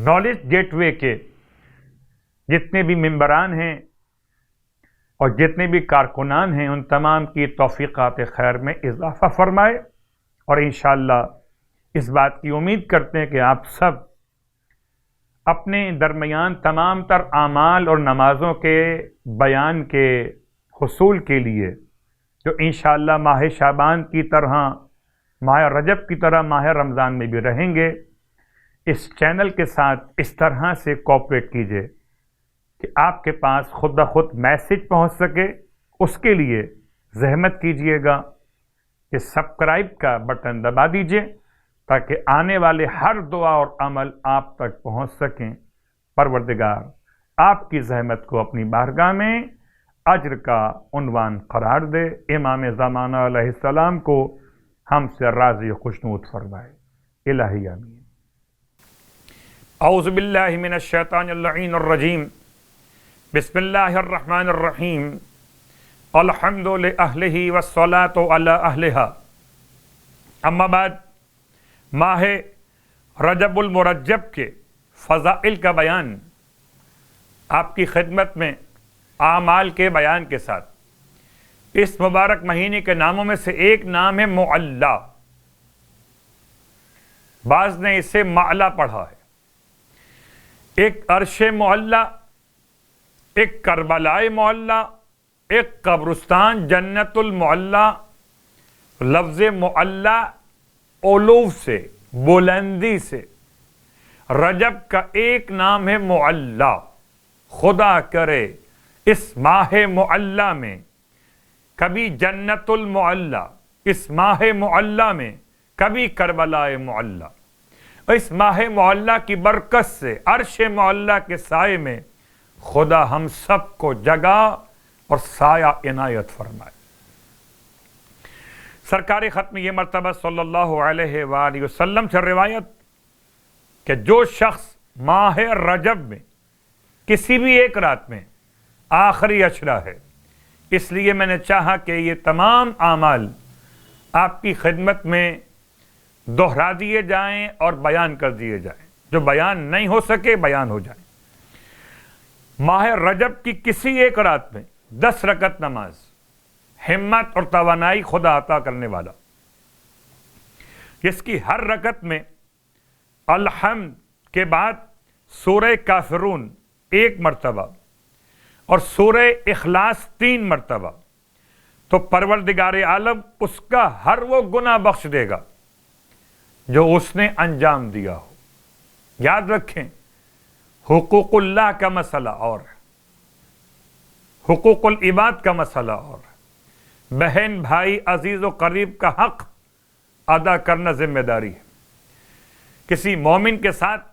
Knowledge get وے کے جتنے بھی ممبران ہیں اور جتنے بھی کارکنان ہیں ان تمام کی توفیقات خیر میں اضافہ فرمائے، اور انشاءاللہ اس بات کی امید کرتے ہیں کہ آپ سب اپنے درمیان تمام تر اعمال اور نمازوں کے بیان کے حصول کے لیے جو انشاءاللہ ماہ شعبان کی طرح ماہ رجب کی طرح ماہ رمضان میں بھی رہیں گے، اس چینل کے ساتھ اس طرح سے کوآپریٹ کیجئے کہ آپ کے پاس خود بخود میسج پہنچ سکے۔ اس کے لیے زحمت کیجئے گا کہ سبسکرائب کا بٹن دبا دیجئے تاکہ آنے والے ہر دعا اور عمل آپ تک پہنچ سکیں۔ پروردگار آپ کی زحمت کو اپنی بارگاہ میں اجر کا عنوان قرار دے، امام زمانہ علیہ السلام کو ہم سے راضی و خوشنود فرمائے۔ الہی آمین۔ اعوذ باللہ من الشیطان اللعین الرجیم، بسم اللہ الرحمن الرحیم، الحمد لأہلہ والصلاة علی اہلہا۔ اما بعد، ماہ رجب المرجب کے فضائل کا بیان آپ کی خدمت میں اعمال کے بیان کے ساتھ۔ اس مبارک مہینے کے ناموں میں سے ایک نام ہے معلی، بعض نے اسے معلا پڑھا ہے۔ ایک عرش معلی، ایک کربلائے معلی، ایک قبرستان جنت المعلی۔ لفظ معلی علو سے، بلندی سے، رجب کا ایک نام ہے معلی۔ خدا کرے اس ماہ معلی میں کبھی جنت المعلی، اس ماہ معلی میں کبھی کربلائے معلی، اس ماہ معلی کی برکت سے عرش معلی کے سائے میں خدا ہم سب کو جگہ اور سایہ عنایت فرمائے۔ سرکار ختم یہ مرتبہ صلی اللہ علیہ وآلہ وسلم سے روایت کہ جو شخص ماہ رجب میں کسی بھی ایک رات میں آخری عشرہ ہے، اس لیے میں نے چاہا کہ یہ تمام اعمال آپ کی خدمت میں دہرا دیے جائیں اور بیان کر دیے جائیں، جو بیان نہیں ہو سکے بیان ہو جائیں۔ ماہ رجب کی کسی ایک رات میں 10 رکعت نماز، ہمت اور توانائی خدا عطا کرنے والا، جس کی ہر رکعت میں الحمد کے بعد سورہ کافرون 1 مرتبہ اور سورہ اخلاص 3 مرتبہ، تو پروردگار عالم اس کا ہر وہ گناہ بخش دے گا جو اس نے انجام دیا ہو۔ یاد رکھیں، حقوق اللہ کا مسئلہ اور ہے، حقوق العباد کا مسئلہ اور ہے۔ بہن، بھائی، عزیز و قریب کا حق ادا کرنا ذمہ داری ہے۔ کسی مومن کے ساتھ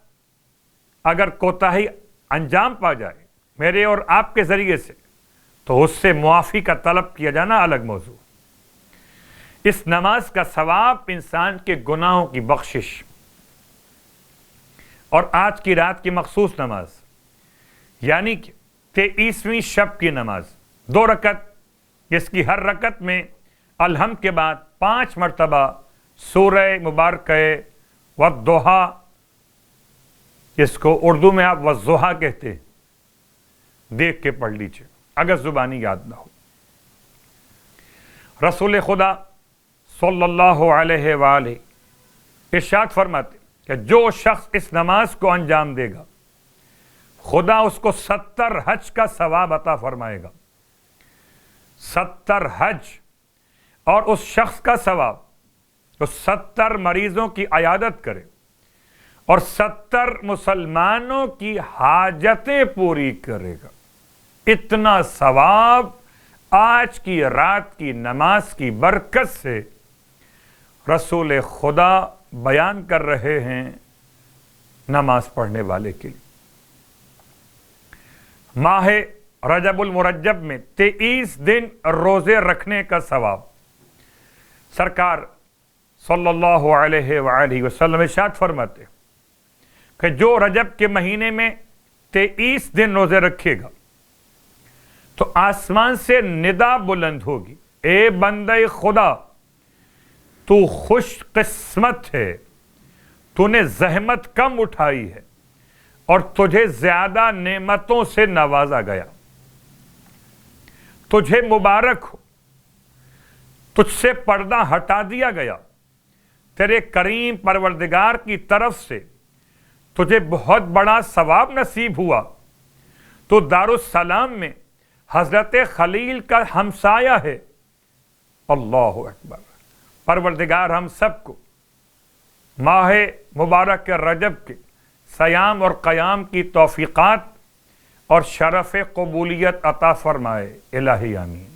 اگر کوتاہی انجام پا جائے میرے اور آپ کے ذریعے سے، تو اس سے معافی کا طلب کیا جانا الگ موضوع۔ اس نماز کا ثواب انسان کے گناہوں کی بخشش، اور آج کی رات کی مخصوص نماز یعنی کہ 23ویں شب کی نماز 2 رکعت، جس کی ہر رکعت میں الحمد کے بعد 5 مرتبہ سورہ مبارکہ والضحیٰ، جس کو اردو میں آپ والضحیٰ کہتے ہیں، دیکھ کے پڑھ لیجئے اگر زبانی یاد نہ ہو۔ رسول خدا صلی اللہ علیہ وآلہ ارشاد فرماتے کہ جو شخص اس نماز کو انجام دے گا، خدا اس کو 70 حج کا ثواب عطا فرمائے گا۔ 70 حج، اور اس شخص کا ثواب جو 70 مریضوں کی عیادت کرے اور 70 مسلمانوں کی حاجتیں پوری کرے گا۔ اتنا ثواب آج کی رات کی نماز کی برکت سے رسول خدا بیان کر رہے ہیں نماز پڑھنے والے کے لیے۔ ماہ رجب المرجب میں 23 دن روزے رکھنے کا ثواب، سرکار صلی اللہ علیہ وآلہ وسلم ارشاد فرماتے کہ جو رجب کے مہینے میں 23 دن روزے رکھے گا تو آسمان سے ندا بلند ہوگی، اے بندہ خدا، تو خوش قسمت ہے، تو نے زحمت کم اٹھائی ہے، اور تجھے زیادہ نعمتوں سے نوازا گیا. تجھے مبارک ہو، تجھ سے پردہ ہٹا دیا گیا. تیرے کریم پروردگار کی طرف سے تجھے بہت بڑا ثواب نصیب ہوا. تو دارالسلام میں حضرت خلیل کا ہمسایہ ہے. اللہ اکبر. پروردگار ہم سب کو ماہ مبارک رجب کے صیام اور قیام کی توفیقات اور شرف قبولیت عطا فرمائے. الہی آمین.